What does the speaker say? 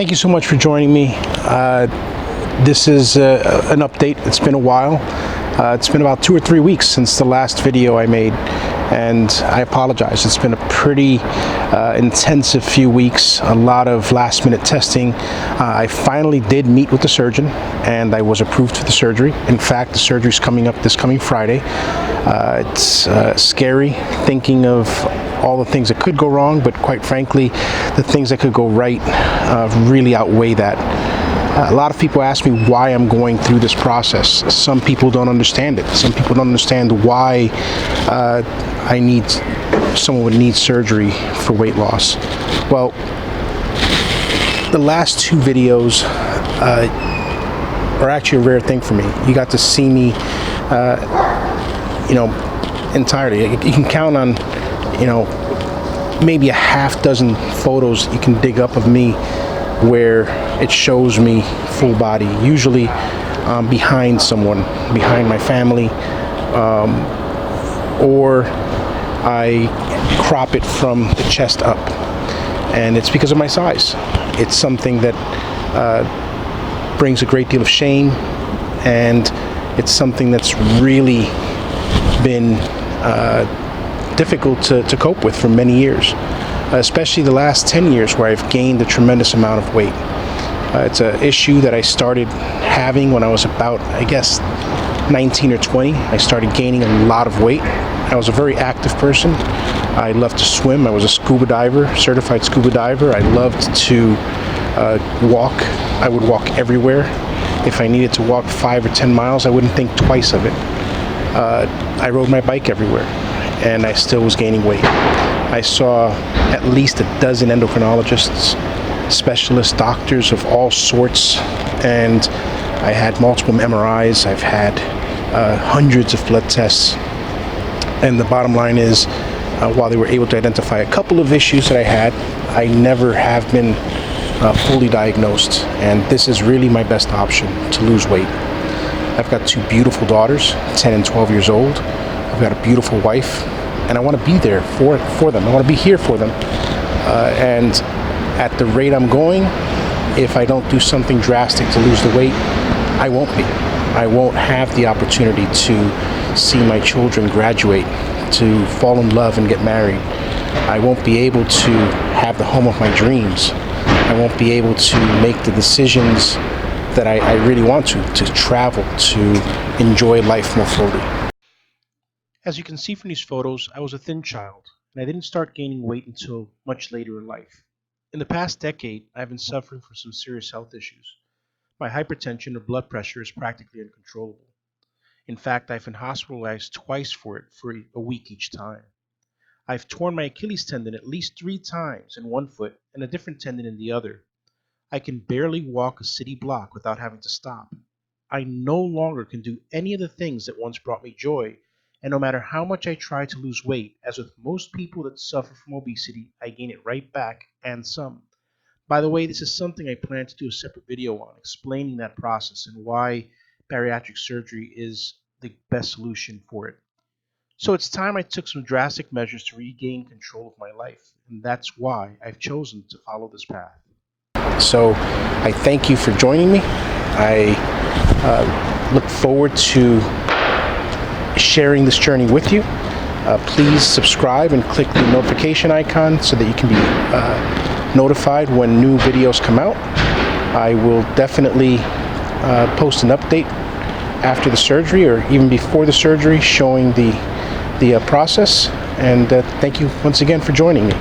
Thank you so much for joining me. This is an update. It's been a while. It's been about 2 or 3 weeks since the last video I made, and I apologize. It's been a pretty intensive few weeks, a lot of last-minute testing. I finally did meet with the surgeon, and I was approved for the surgery. In fact, the surgery is coming up this coming Friday. It's scary thinking of all the things that could go wrong, but quite frankly, the things that could go right really outweigh that. A lot of people ask me why I'm going through this process. Some people don't understand it. Some people don't understand why someone would need surgery for weight loss. Well, the last 2 videos are actually a rare thing for me. You got to see me, entirely. You can count on, maybe a half dozen photos you can dig up of me where it shows me full body, usually behind someone, behind my family, or I crop it from the chest up, and it's because of my size. It's something that brings a great deal of shame, and it's something that's really been difficult to cope with for many years, especially the last 10 years where I've gained a tremendous amount of weight. It's an issue that I started having when I was about, 19 or 20. I started gaining a lot of weight. I was a very active person. I loved to swim. I was a scuba diver, certified scuba diver. I loved to walk. I would walk everywhere. If I needed to walk 5 or 10 miles, I wouldn't think twice of it. I rode my bike everywhere, and I still was gaining weight. I saw at least a dozen endocrinologists, specialist doctors of all sorts, and I had multiple MRIs. I've had hundreds of blood tests, and the bottom line is, while they were able to identify a couple of issues that I had, I never have been fully diagnosed, and this is really my best option to lose weight. I've got 2 beautiful daughters, 10 and 12 years old. I've got a beautiful wife, and I want to be there for them. I want to be here for them. And at the rate I'm going, if I don't do something drastic to lose the weight, I won't be. I won't have the opportunity to see my children graduate, to fall in love and get married. I won't be able to have the home of my dreams. I won't be able to make the decisions that I really want to travel, to enjoy life more fully. As you can see from these photos, I was a thin child, and I didn't start gaining weight until much later in life. In the past decade, I've been suffering from some serious health issues. My hypertension or blood pressure is practically uncontrollable. In fact, I've been hospitalized twice for it for a week each time. I've torn my Achilles tendon at least 3 times in one foot and a different tendon in the other. I can barely walk a city block without having to stop. I no longer can do any of the things that once brought me joy, and no matter how much I try to lose weight, as with most people that suffer from obesity, I gain it right back, and some. By the way, this is something I plan to do a separate video on, explaining that process and why bariatric surgery is the best solution for it. So it's time I took some drastic measures to regain control of my life, and that's why I've chosen to follow this path. So I thank you for joining me. I look forward to sharing this journey with you. Please subscribe and click the notification icon so that you can be notified when new videos come out. I will definitely post an update after the surgery or even before the surgery showing the process. And thank you once again for joining me.